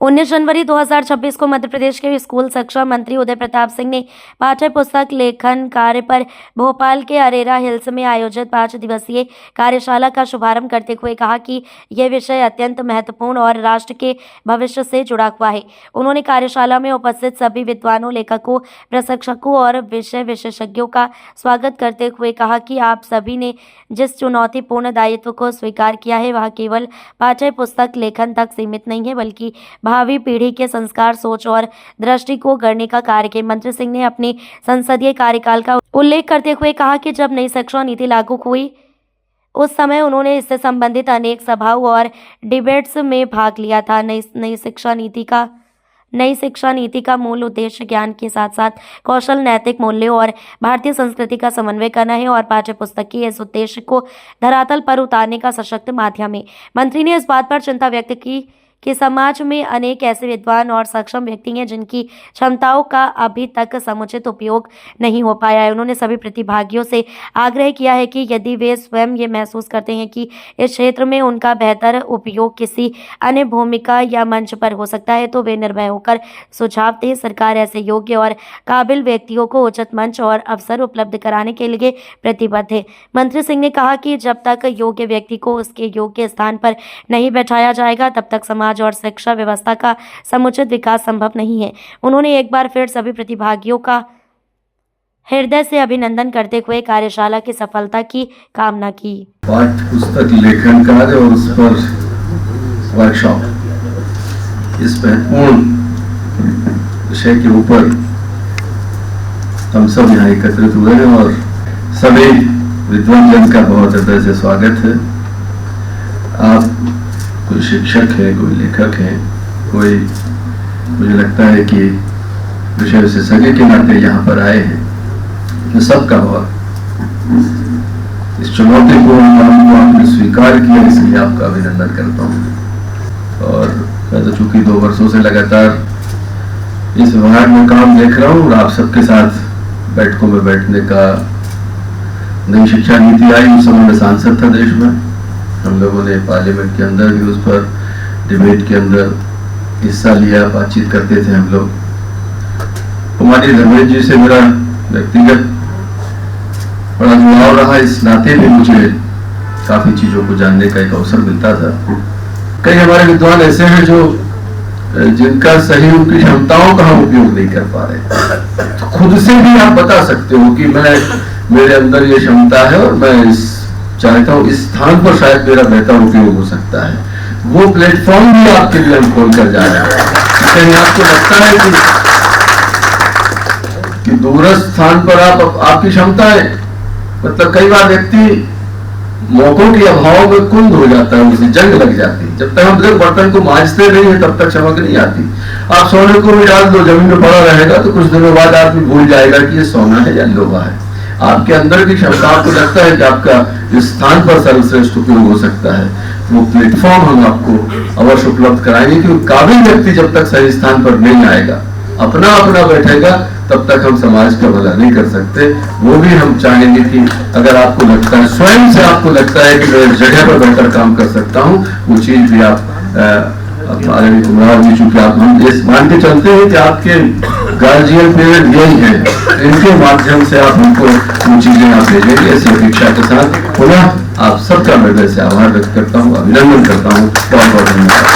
19 जनवरी 2026 को मध्य प्रदेश के स्कूल शिक्षा मंत्री उदय प्रताप सिंह ने पाठ्य पुस्तक लेखन कार्य पर भोपाल के अरेरा हिल्स में आयोजित 5 दिवसीय कार्यशाला का शुभारंभ करते हुए कहा कि यह विषय अत्यंत महत्वपूर्ण और राष्ट्र के भविष्य से जुड़ा हुआ है। उन्होंने कार्यशाला में उपस्थित सभी विद्वानों, लेखकों, प्रशिक्षकों और विषय विशेषज्ञों का स्वागत करते हुए कहा कि आप सभी ने जिस चुनौतीपूर्ण दायित्व को स्वीकार किया है वह केवल पाठ्य पुस्तक लेखन तक सीमित नहीं है, बल्कि भावी पीढ़ी के संस्कार, सोच और दृष्टि को गढ़ने का कार्य है। मंत्री सिंह ने अपने संसदीय कार्यकाल का उल्लेख करते हुए कहा कि जब नई शिक्षा नीति लागू हुई उस समय उन्होंने इससे संबंधित अनेक सभाओं और डिबेट्स में भाग लिया था। नई शिक्षा नीति का मूल उद्देश्य ज्ञान के साथ साथ कौशल, नैतिक मूल्यों और भारतीय संस्कृति का समन्वय करना है और पाठ्य पुस्तक की इस उद्देश्य को धरातल पर उतारने का सशक्त माध्यम है। मंत्री ने इस बात पर चिंता व्यक्त की कि समाज में अनेक ऐसे विद्वान और सक्षम व्यक्ति हैं जिनकी क्षमताओं का अभी तक समुचित उपयोग नहीं हो पाया है। उन्होंने सभी प्रतिभागियों से आग्रह किया है कि यदि वे स्वयं ये महसूस करते हैं कि इस क्षेत्र में उनका बेहतर उपयोग किसी अन्य भूमिका या मंच पर हो सकता है तो वे निर्भय होकर सुझाव दें। सरकार ऐसे योग्य और काबिल व्यक्तियों को उचित मंच और अवसर उपलब्ध कराने के लिए प्रतिबद्ध है। मंत्री सिंह ने कहा कि जब तक योग्य व्यक्ति को उसके योग्य स्थान पर नहीं बैठाया जाएगा तब तक समाज और शिक्षा व्यवस्था का समुचित विकास संभव नहीं है। उन्होंने एक बार फिर सभी प्रतिभागियों का हृदय से अभिनंदन करते हुए कार्यशाला की सफलता की कामना की। पाठ्य पुस्तक लेखन कार्य और उस पर वर्कशॉप, इस महत्वपूर्ण विषय के ऊपर हम सब यहाँ एकत्रित हुए हैं और सभी विद्वान जन का बहुत हृदय से स्वागत है। आप कोई शिक्षक है, कोई लेखक है, कोई मुझे लगता है कि विषय विशेषज्ञ के नाते यहाँ पर आए हैं, तो सबका बहुत इस चुनौतीपूर्ण काम को आपने स्वीकार किया, इसलिए आपका अभिनंदन करता हूँ। और मैं तो चूंकि 2 वर्षों से लगातार इस विभाग में काम देख रहा हूँ और आप सबके साथ बैठकों में बैठने का, नई शिक्षा नीति आई उस समय में सांसद था देश में, हम लोगों ने पार्लियामेंट के अंदर भी उस पर डिबेट के अंदर हिस्सा लिया, बातचीत करते थे हम लोग। कुमारी धर्मेश जी से मेरा व्यक्तिगत बड़ा जुड़ाव रहा, इस नाते भी मुझे काफी चीजों को जानने का एक अवसर मिलता था। कई हमारे विद्वान ऐसे हैं जो जिनका सही उनकी क्षमताओं का हम उपयोग नहीं कर पा रहे, तो खुद से भी आप बता सकते हो कि मेरे अंदर ये क्षमता है और मैं चाहता हूँ इस स्थान पर शायद मेरा बेहतर उपयोग हो सकता है। वो प्लेटफॉर्म भी आपके लिए हम खोल कर जा रहे हैं। कहीं आपको लगता है कि दूरस्थ स्थान पर आपकी क्षमताएं, मतलब कई बार व्यक्ति मौकों के अभाव में कुंद हो जाता है, उसे जंग लग जाती है। जब तक हम बर्तन को मांजते नहीं है तब तक चमक नहीं आती। आप सोने को भी डाल दो, जमीन में पड़ा रहेगा तो कुछ दिनों बाद आदमी भूल जाएगा कि ये सोना है या लोहा है। आपके अंदर की क्षमता, आपको लगता है कि आपका इस स्थान पर सर्वश्रेष्ठ उपयोग हो सकता है, वो प्लेटफॉर्म हम आपको अवश्य उपलब्ध कराएंगे। क्योंकि काबिल व्यक्ति जब तक सही स्थान पर नहीं आएगा, अपना बैठेगा, तब तक हम समाज का भला नहीं कर सकते। वो भी हम चाहेंगे कि अगर आपको लगता है, स्वयं से आपको लगता है कि मैं इस जगह पर बेहतर काम कर सकता हूँ, वो चीज भी आप आदरणीय कुमार जी, चूंकि आप हम इस मान के चलते हैं कि आपके गार्जियन पेरेंट यही है, इनके माध्यम से आप हमको वो चीजें आप भेजेंगे। ऐसी अपेक्षा के साथ पुनः आप सबका हृदय से आभार व्यक्त करता हूँ, अभिनंदन करता हूँ। बहुत बहुत धन्यवाद।